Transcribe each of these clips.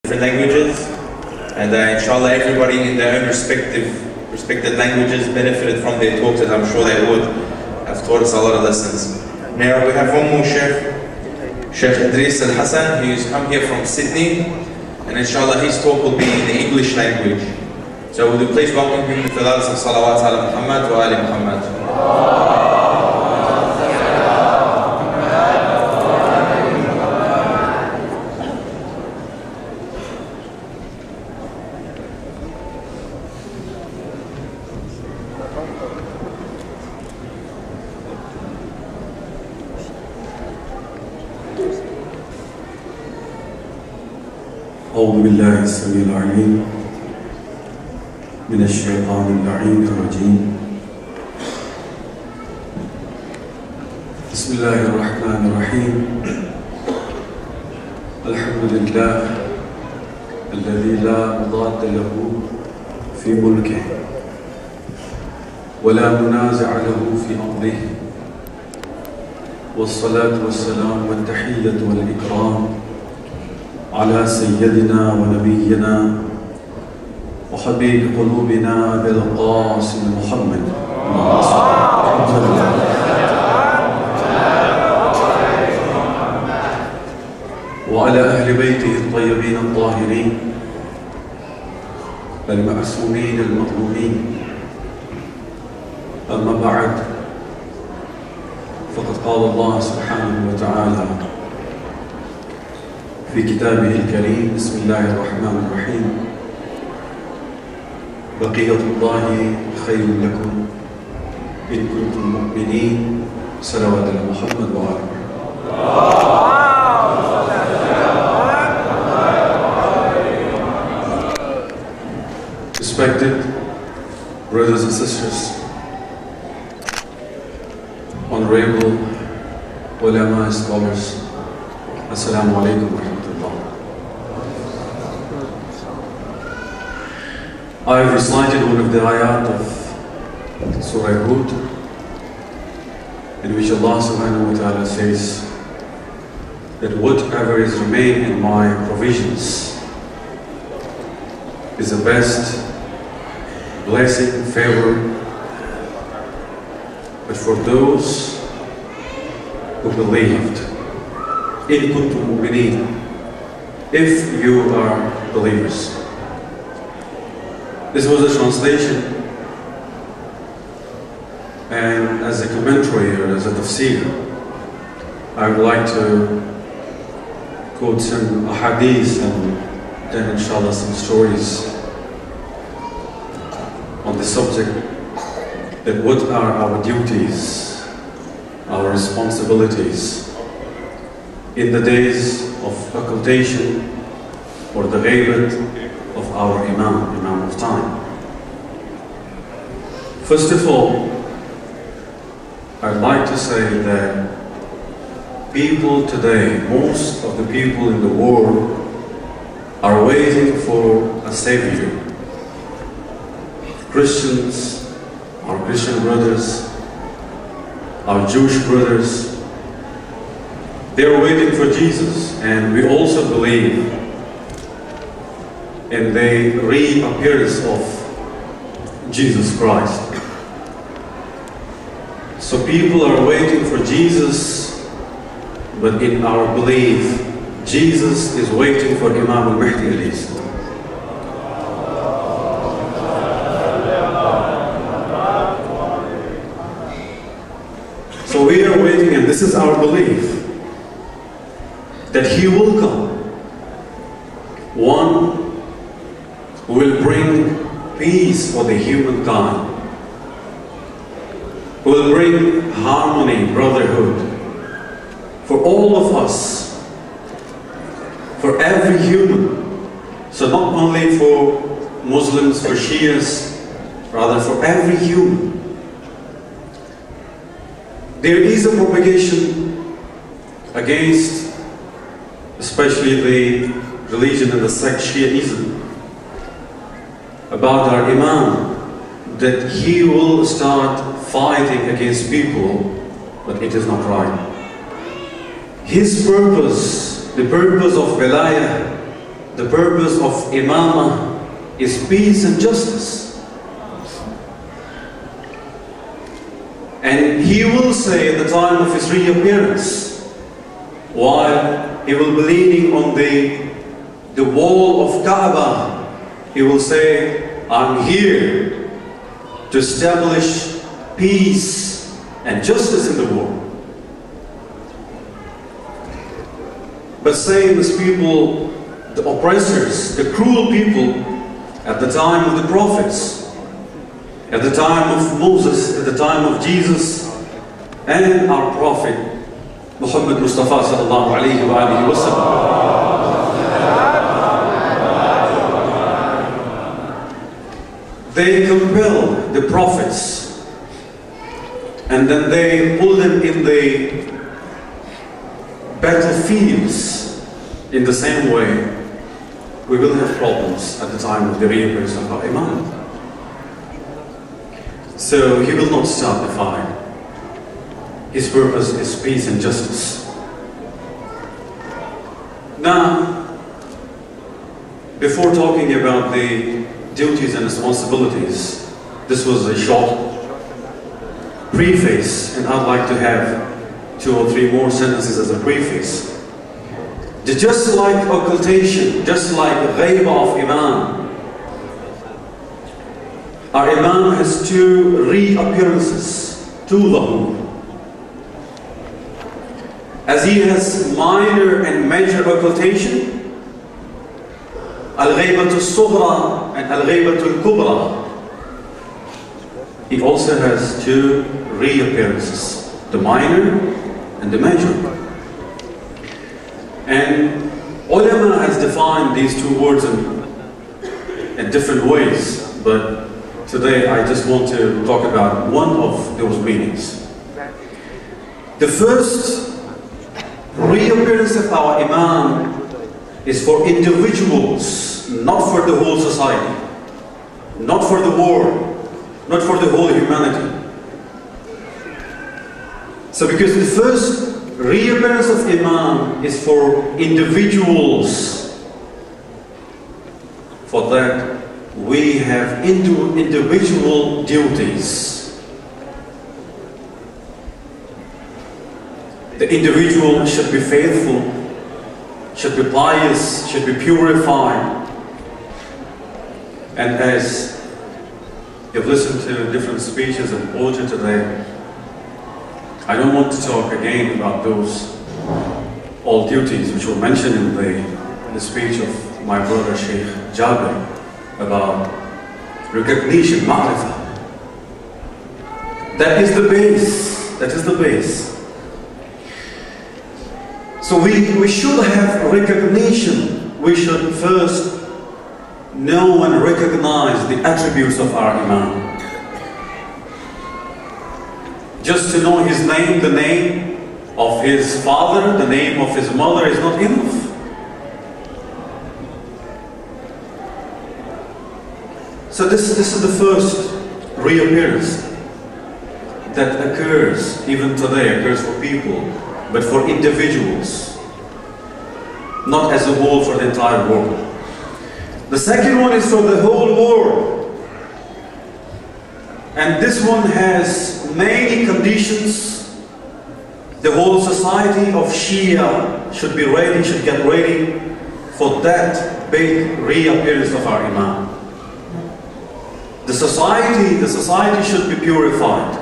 different languages, and inshallah everybody in their own respected languages benefited from their talks, and I'm sure they would have taught us a lot of lessons. Now we have one more Sheikh Idris Al Hassan, who's come here from Sydney, and inshallah his talk will be in the English language. So would you please welcome him with the last of salawat ala Muhammad wa ali Muhammad. أعوذ بالله السميع العليم من الشيطان اللعين الرجيم. بسم الله الرحمن الرحيم. الحمد لله الذي لا مضاد له في ملكه ولا منازع له في أمره، والصلاة والسلام والتحية والإكرام على سيدنا ونبينا وحبيب قلوبنا أبي القاسم محمد وعلى أهل بيته الطيبين الطاهرين المعصومين المظلومين. أما بعد، فقد قال الله سبحانه وتعالى في كتابه الكريم: بسم الله الرحمن الرحيم. بقية الله خير لكم إن كنتم مؤمنين. صلوات على محمد وآل محمد. Respected brothers and sisters, honorable ulama scholars, Assalamu alaikum wa rahmatullah. I have recited one of the ayat of Surah Hud, in which Allah subhanahu wa ta'ala says that whatever is remain in my provisions is the best blessing, favor, but for those who believed. In kuntum mu'mineen, if you are believers. This was a translation, and as a commentary or as a tafsir, I would like to quote some ahadith and then inshallah some stories on the subject that what are our duties, our responsibilities in the days of occultation or the ghaybat of our Imam of time. First of all, I'd like to say that people today, most of the people in the world, are waiting for a savior. Christians, our Christian brothers, our Jewish brothers, they are waiting for Jesus, and we also believe in the reappearance of Jesus Christ. So people are waiting for Jesus, but in our belief, Jesus is waiting for Imam Mehdi. So we are waiting, and this is our belief, that he will come, one who will bring peace for the humankind, who will bring harmony, brotherhood, for all of us, for every human. So not only for Muslims, for Shias, rather for every human. There is a propagation against especially the religion and the sect Shiaism, about our Imam, that he will start fighting against people, but it is not right. His purpose, the purpose of Wilayah, the purpose of Imamah is peace and justice. And he will say at the time of his reappearance, while he will be leaning on the wall of Kaaba, he will say, I'm here to establish peace and justice in the world. But same as people, the oppressors, the cruel people at the time of the prophets, at the time of Moses, at the time of Jesus, and our Prophet Muhammad Mustafa sallallahu alayhi wa sallam. They compel the prophets and then they pull them in the battlefields. In the same way, we will have problems at the time of the reappearance of our Imam. So he will not start the fight. His purpose is peace and justice. Now, before talking about the duties and responsibilities, this was a short preface, and I'd like to have 2 or 3 more sentences as a preface. Just like occultation, just like ghaiba of Imam, our Imam has 2 reappearances to the whole. As he has minor and major occultation, al-ghaibatul sughra and al-ghaibatul kubra, he also has 2 reappearances, the minor and the major. And ulama has defined these 2 words in different ways, but today I just want to talk about one of those meanings. The first reappearance of our Imam is for individuals, not for the whole society, not for the world, not for the whole humanity. So because the first reappearance of Imam is for individuals, for that we have individual duties. The individual should be faithful, should be pious, should be purified. And as you've listened to different speeches and poetry today, I don't want to talk again about those all duties which were mentioned in the speech of my brother Sheikh Jabir about recognition, ma'rifah. That is the base. That is the base. So we should have recognition. We should first know and recognize the attributes of our Imam. Just to know his name, the name of his father, the name of his mother is not enough. So this is the first reappearance that occurs, even today, occurs for people, but for individuals, not as a whole for the entire world. The second one is for the whole world. And this one has many conditions. The whole society of Shia should be ready, should get ready for that big reappearance of our Imam. The society should be purified.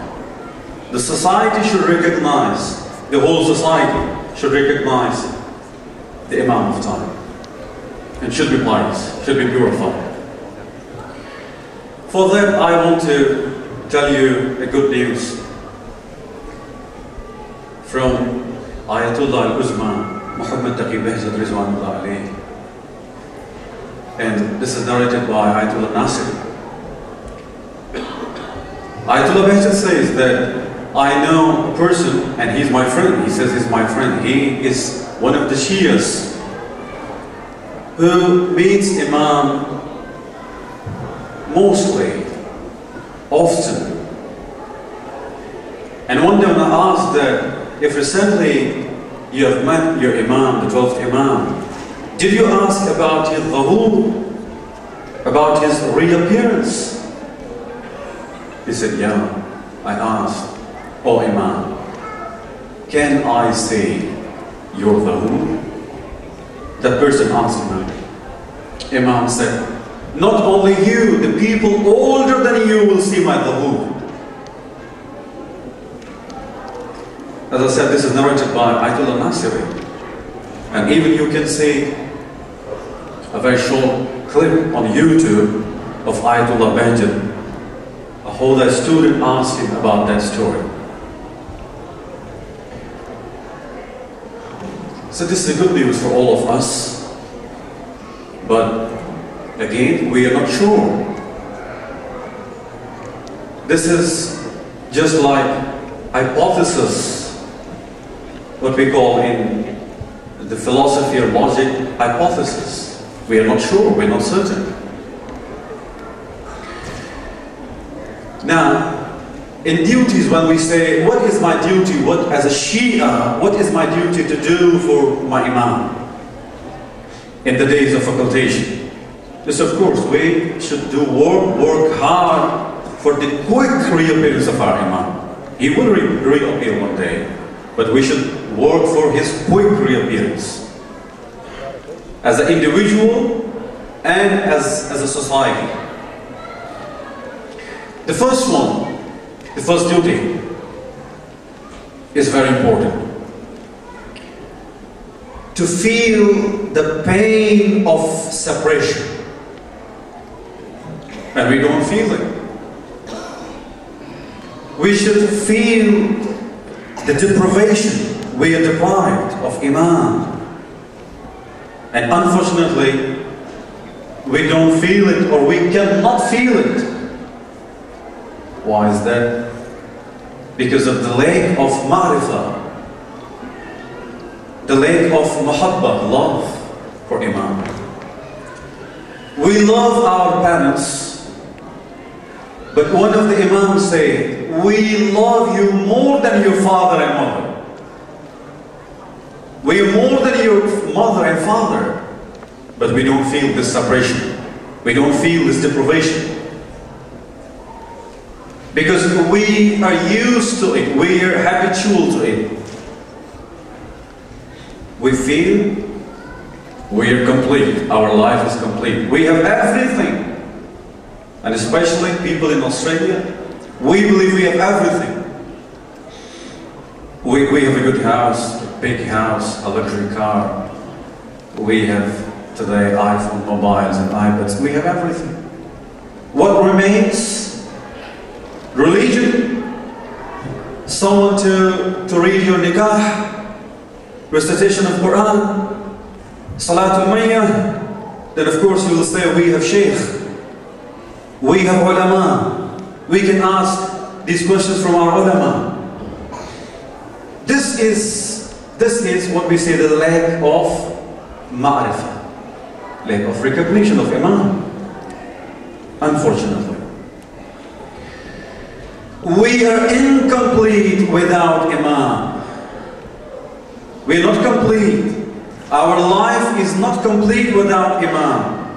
The society should recognize, the whole society should recognize the Imam of time. And should be pious, should be purified. For that, I want to tell you a good news from Ayatollah al-Uzma, Muhammad Taqi Bahjat Rizwanullah alayhi. And this is narrated by Ayatollah Nasir. Ayatollah Bahjat says that I know a person, and he's my friend. He says he's my friend. He is one of the Shias who meets Imam mostly, often. And one day when I asked that if recently you have met your Imam, the 12th Imam, Did you ask about his dhuhur? About his reappearance? He said, yeah, I asked, oh Imam, can I say your dhuhur? That person answered me. Imam said, not only you, the people older than you will see my dhuhur. As I said, this is narrated by Ayatollah Nasiri. And even you can see a very short clip on YouTube of Ayatollah Benjamin, how the student asked him about that story. So this is good news for all of us. But again, we are not sure. This is just like hypothesis, what we call in the philosophy or logic, hypothesis. We are not sure, we're not certain. Now, in duties, when we say, what is my duty, what as a Shia, what is my duty to do for my Imam in the days of occultation? Yes, of course, we should do work hard for the quick reappearance of our Imam. He will reappear one day, but we should work for his quick reappearance as an individual and as a society. The first one, the first duty is very important. To feel the pain of separation. And we don't feel it. We should feel the deprivation. We are deprived of Imam. And unfortunately, we don't feel it, or we cannot feel it. Why is that? Because of the lack of ma'rifah, the lack of mahabbah, love for Imam. We love our parents, but one of the Imams say, we love you more than your father and mother. We are more than your mother and father, but we don't feel this separation. We don't feel this deprivation. Because we are used to it, we are habitual to it. We feel we are complete, our life is complete. We have everything. And especially people in Australia, we believe we have everything. We have a good house, a big house, a luxury car. We have today iPhone mobiles and iPads. We have everything. What remains? Religion, someone to read your nikah, recitation of Quran, Salatul Mayyah, then of course you will say we have Shaykh, we have ulama, we can ask these questions from our ulama. This is what we say, the lack of ma'rifah, lack of recognition of Imam, unfortunately. We are incomplete without Imam. We are not complete. Our life is not complete without Imam.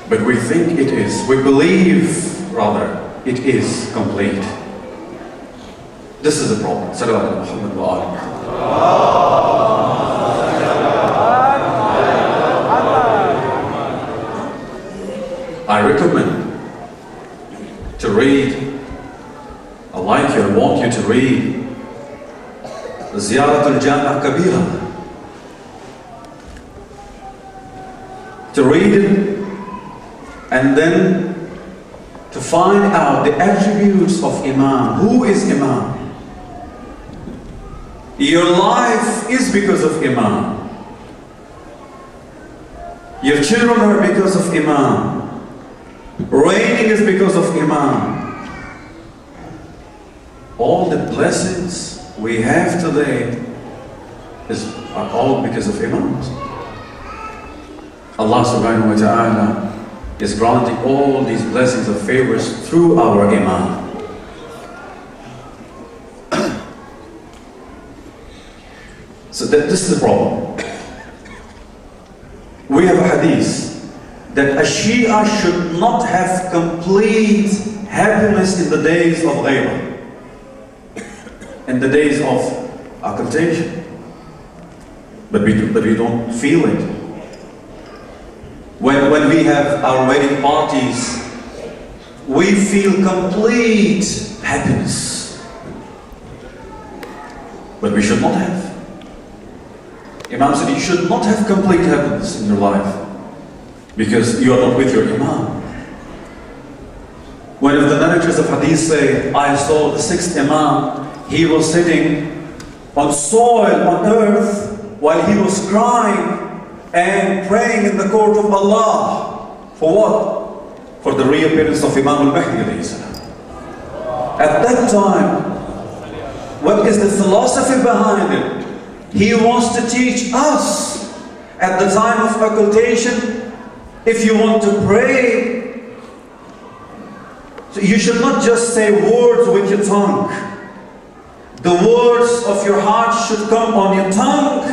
But we think it is. We believe, rather, it is complete. This is the problem. Sallallahu Alaihi Wasallam. I recommend to read, I like you, I want you to read Ziyarat al-Jami' Kabira. To read it and then to find out the attributes of Imam. Who is Imam? Your life is because of Imam. Your children are because of Imam. Raining is because of Imam. All the blessings we have today are all because of Imams. Allah subhanahu wa ta'ala is granting all these blessings of favors through our Imam. So this is the problem. We have a hadith that a Shia should not have complete happiness in the days of ghaibah, in the days of occultation. But we don't feel it. When we have our wedding parties, we feel complete happiness. But we should not have. Imam said you should not have complete happiness in your life because you are not with your Imam. One of the narrators of hadith say, I saw the sixth Imam, he was sitting on soil, on earth, while he was crying and praying in the court of Allah. For what? For the reappearance of Imam Mehdi. At that time, what is the philosophy behind it? He wants to teach us at the time of occultation, if you want to pray, so you should not just say words with your tongue. The words of your heart should come on your tongue,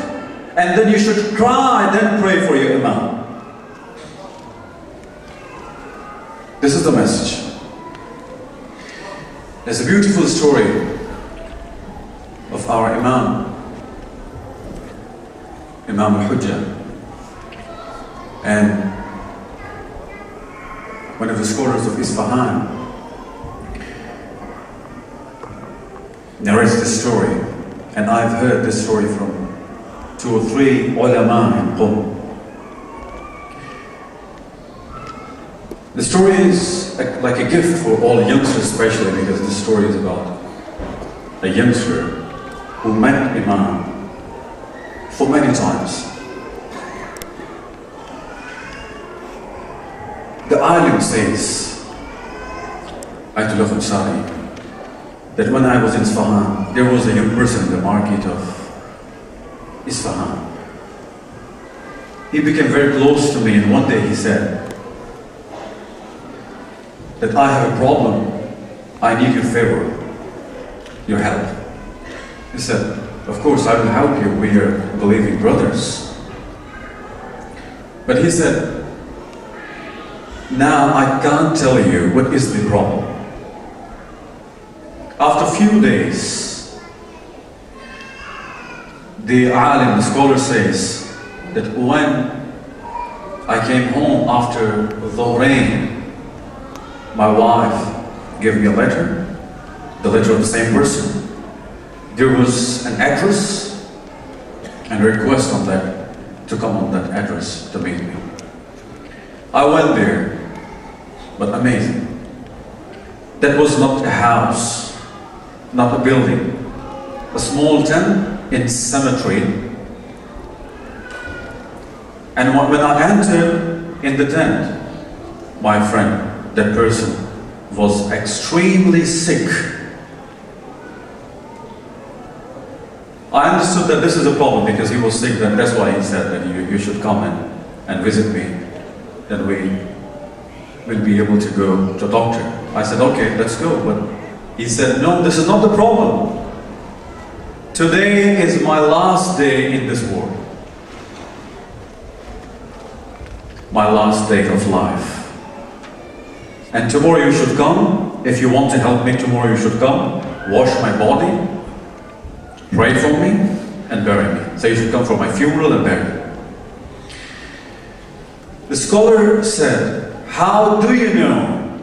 and then you should cry, then pray for your Imam. This is the message. There's a beautiful story of our Imam, Imam Hujjah, and one of the scholars of Isfahan narrates this story, and I've heard this story from 2 or 3 ulama in Qom. The story is like a gift for all youngsters, especially because this story is about a youngster who met Imam for many times. The alim says, Ayatollah Khumsari, that when I was in Isfahan, there was a young person in the market of Isfahan. He became very close to me, and one day he said that I have a problem, I need your favor, your help. He said, of course I will help you, we are believing brothers. But he said, now I can't tell you what is the problem. After a few days, the alim, the scholar says that when I came home after the rain, my wife gave me a letter, the letter of the same person. There was an address and a request on that to come on that address to meet me. I went there, but amazing. That was not a house, not a building, a small tent in cemetery. And when I entered in the tent, my friend, that person, was extremely sick. I understood that this is a problem because he was sick, and that's why he said that you should come and visit me. Then we will be able to go to a doctor. I said, okay, let's go. But he said, no, this is not the problem. Today is my last day in this world. My last day of life. And tomorrow you should come. If you want to help me, tomorrow you should come. Wash my body, pray for me, and bury me. So you should come for my funeral and bury me. The scholar said, how do you know?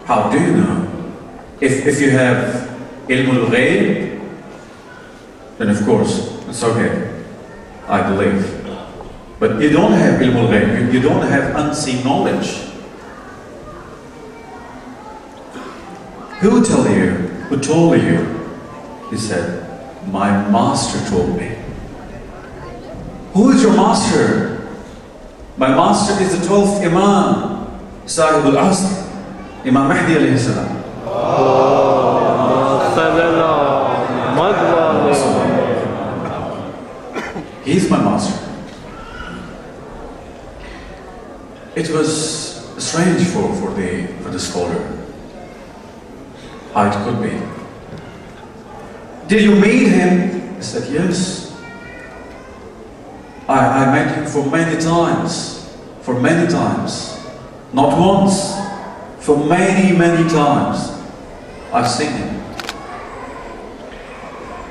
How do you know? If you have ilmul ghaib, then of course, it's okay. I believe. But you don't have ilmul ghaib, you don't have unseen knowledge. Who told you? Who told you? He said, my master told me. Who is your master? My master is the 12th Imam, Sahib al-Asr, Imam Mehdi alayhi salam. He is my master. It was strange for the scholar. How it could be. Did you meet him? He said, yes. I met him for many times, not once, for many, many times. I've seen him.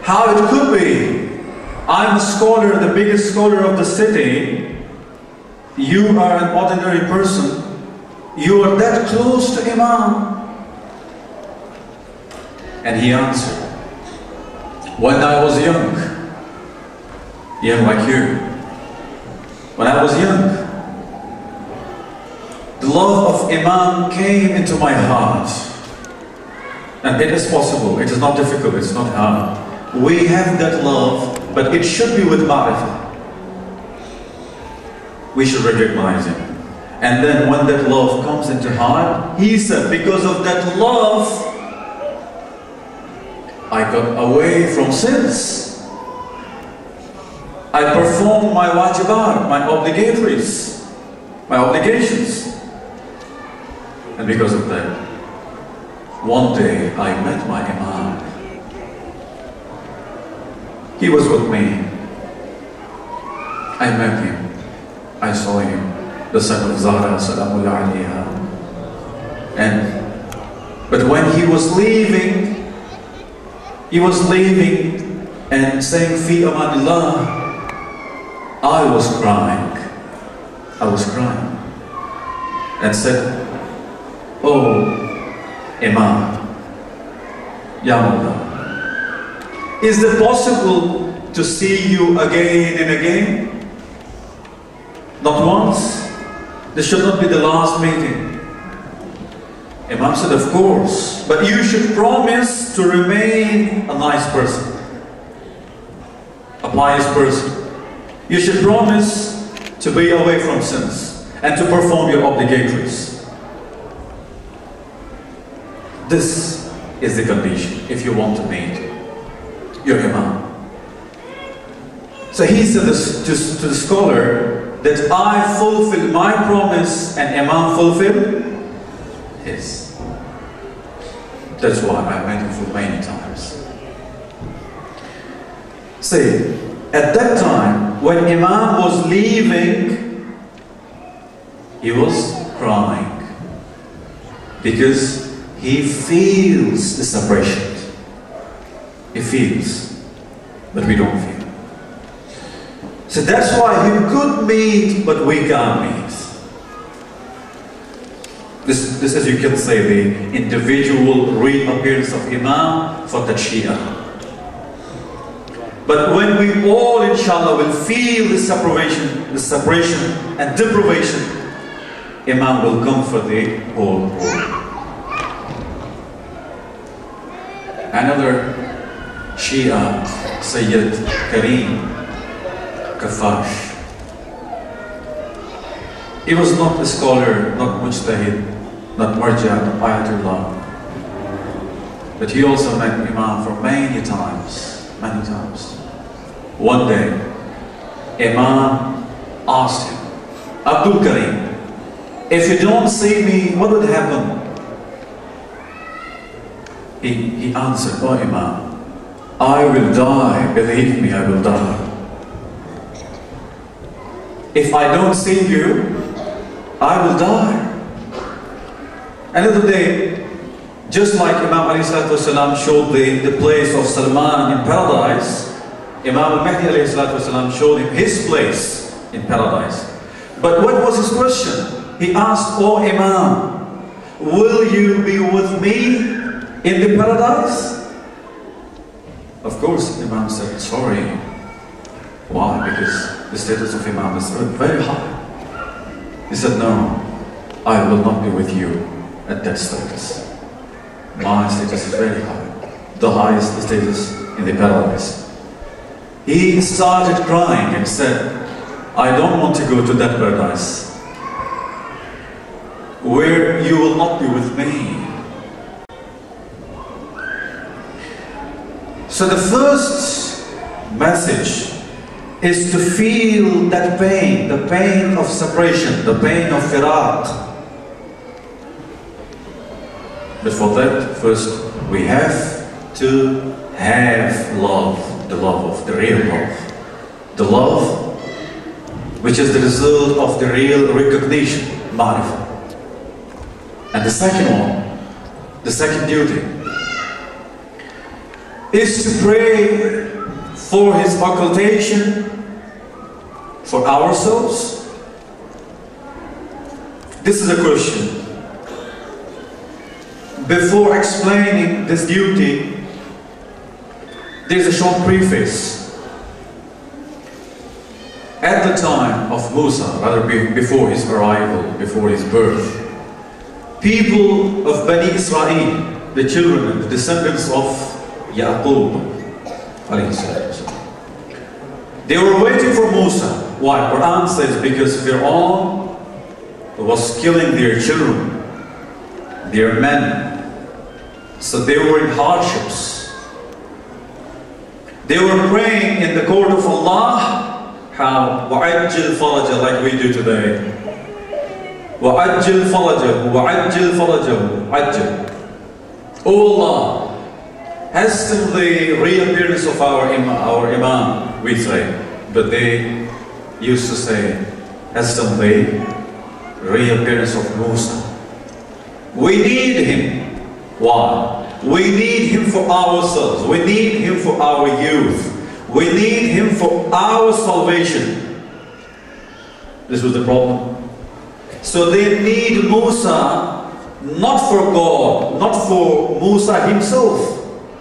How it could be, I'm a scholar, the biggest scholar of the city, you are an ordinary person, you are that close to Imam? And he answered, when I was young like you, when I was young, the love of Imam came into my heart. And it is possible, it is not difficult, it's not hard. We have that love, but it should be with ma'rifah. We should recognize him. And then when that love comes into heart, he said, because of that love, I got away from sins. I performed my wajibat, my obligatories, my obligations. And because of that, one day I met my Imam. He was with me. I met him. I saw him, the son of Zahra, Salamullah alayha. But when he was leaving and saying, Fi amanillah, I was crying. And said, oh, Imam, Ya Mullah, is it possible to see you again and again? Not once? This should not be the last meeting. Imam said, of course, but you should promise to remain a nice person, a pious person. You should promise to be away from sins and to perform your obligatories. This is the condition if you want to meet your Imam. So he said to the scholar that I fulfill my promise and Imam fulfill his. That's why I met him for many times. See, at that time when Imam was leaving, he was crying because he feels the separation. He feels, but we don't feel. So that's why you could meet, but we can't meet. This is, you can say, the individual reappearance of Imam for the Shia. But when we all, inshallah, will feel the separation and deprivation, Imam will come for the whole world. Another Shia, Sayyid Karim Kafash. He was not a scholar, not mujtahid, not marja, not ayatullah. But he also met Imam for many times, many times. One day, Imam asked him, Abdul Karim, if you don't see me, what would happen? He answered, oh Imam, I will die, believe me, I will die. If I don't see you, I will die. Another day, just like Imam ﷺ showed the place of Salman in paradise, Imam Mehdi ﷺ showed him his place in paradise. But what was his question? He asked, oh Imam, will you be with me in the paradise? Of course, Imam said, sorry. Why? Because the status of Imam is very high. He said, no, I will not be with you at that status. My status is very high, the highest status in the paradise. He started crying and said, I don't want to go to that paradise where you will not be with me. So the first message is to feel that pain, the pain of separation, the pain of firaq. But for that, first we have to have love, the love of the real love. The love which is the result of the real recognition, ma'rifah. And the second one, the second duty, is to pray for his occultation for ourselves. This is a question. Before explaining this duty, there is a short preface. At the time of Musa, rather before his arrival, before his birth, people of Bani Israel, the children, the descendants of Yaqub, they were waiting for Musa. Why? Quran says because Fir'aun was killing their children, their men. So they were in hardships. They were praying in the court of Allah, how وَعَجِّلْ فَرَجَ, like we do today. وَعَجِّلْ فَرَجَهُ وَعَجِّلْ فَرَجَهُ عَجِّلْ. O Allah, hasten the reappearance of our Imam, we say. But they used to say, hasten the reappearance of Musa. We need him. Why? We need him for ourselves. We need him for our youth. We need him for our salvation. This was the problem. So they need Musa not for God, not for Musa himself,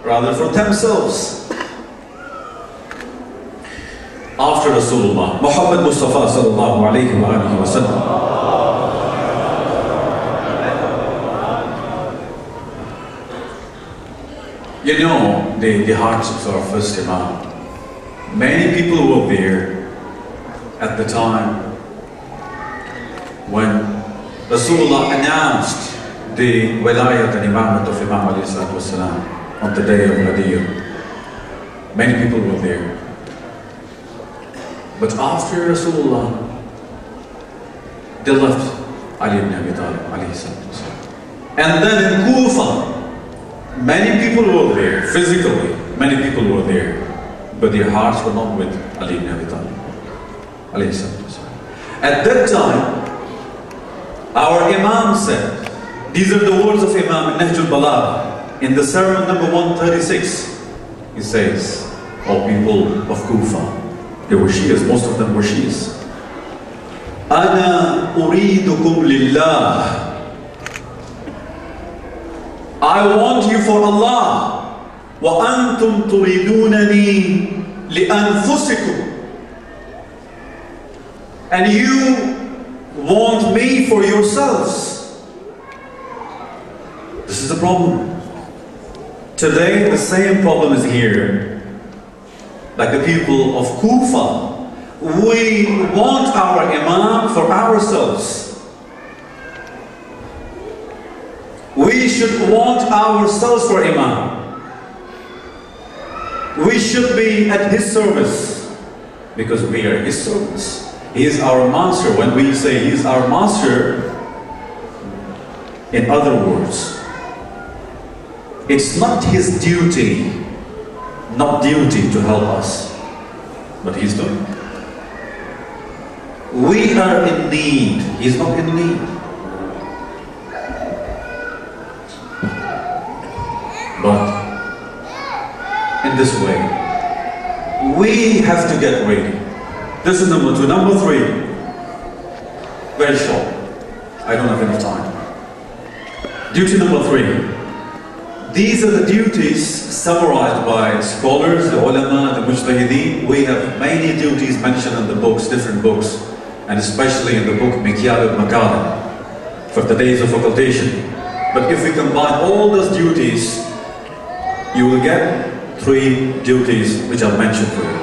rather for themselves. After Rasulullah, Muhammad Mustafa sallallahu alayhi wa sallam, you know the hardships of our first Imam. Many people were there at the time when Rasulullah announced the Wiladat of Imam Mehdi on the day of Nadir. Many people were there. But after Rasulullah, they left Ali ibn Abi Talib alayhi salam. And then in Kufa, many people were there, physically, many people were there, but their hearts were not with Ali ibn Abi Talib alayhi salam. At that time, our Imam said, these are the words of Imam Nahj al-Balagha in the sermon number 136. He says, O people of Kufa, they were Shias, most of them were Shias. Ana uridukum lillah. I want you for Allah. Wa antum turidunani li anfusikum. And you want me for yourselves. This is the problem. Today the same problem is here. Like the people of Kufa, we want our Imam for ourselves. We should want ourselves for Imam. We should be at his service because we are his service. He is our master. When we say he is our master, in other words, it's not his duty, to help us, but he's doing. We are in need. He's not in need. But in this way, we have to get ready. This is number 2. Number 3, very short. I don't have enough time. Duty number 3. These are the duties summarized by scholars, the ulama, the mujtahideen. We have many duties mentioned in the books, different books, and especially in the book Mikyal al-Makarim for the days of occultation. But if we combine all those duties, you will get 3 duties which I've mentioned for you.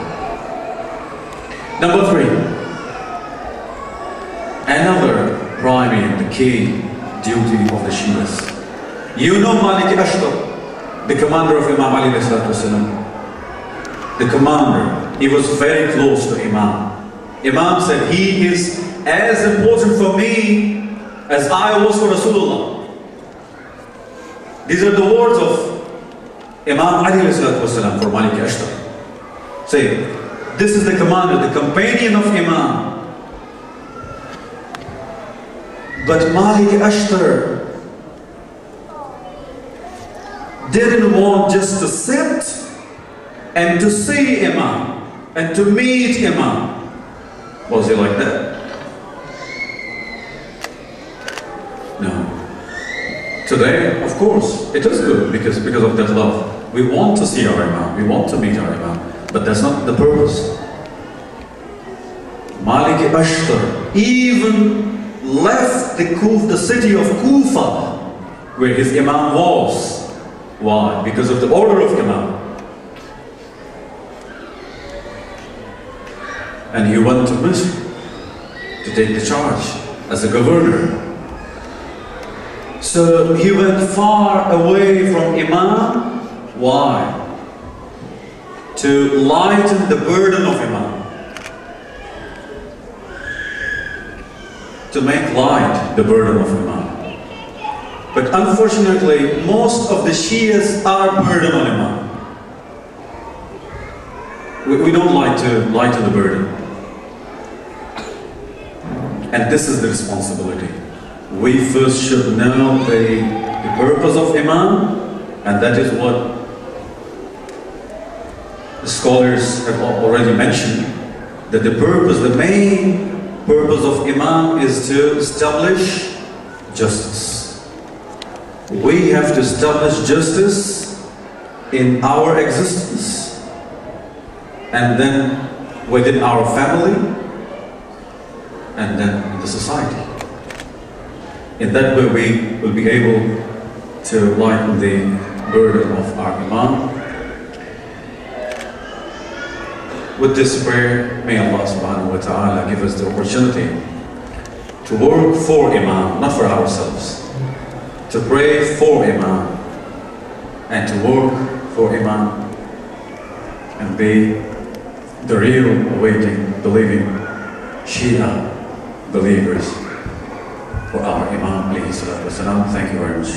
Number 3, another primary and the key duty of the Shias. You know Malik Ashtar, the commander of Imam Ali ﷺ. The commander, he was very close to Imam. Imam said, he is as important for me as I was for Rasulullah. These are the words of Imam Ali ﷺ for Malik Ashtar. Say, this is the commander, the companion of Imam. But Malik Ashtar didn't want just to sit and to see Imam and to meet Imam. Was he like that? No. Today, of course, it is good because of that love. We want to see our Imam, we want to meet our Imam, but that's not the purpose. Malik Ashtar even left the city of Kufa, where his Imam was. Why? Because of the order of Imam. And he went to Misr to take the charge as a governor. So he went far away from Imam. Why? To lighten the burden of Imam. To make light the burden of Imam. But unfortunately, most of the Shias are burdened on Imam. We don't like to lighten the burden. And this is the responsibility. We first should know the purpose of Imam, and that is what the scholars have already mentioned, that the purpose, the main purpose of Imam is to establish justice. We have to establish justice in our existence, and then within our family, and then in the society. In that way we will be able to lighten the burden of our Imam. With this prayer, may Allah subhanahu wa ta'ala give us the opportunity to work for Imam, not for ourselves. To pray for Imam and to work for Imam and be the real awaiting, believing Shia believers for our Imam alayhi salatu wasalam. Thank you very much.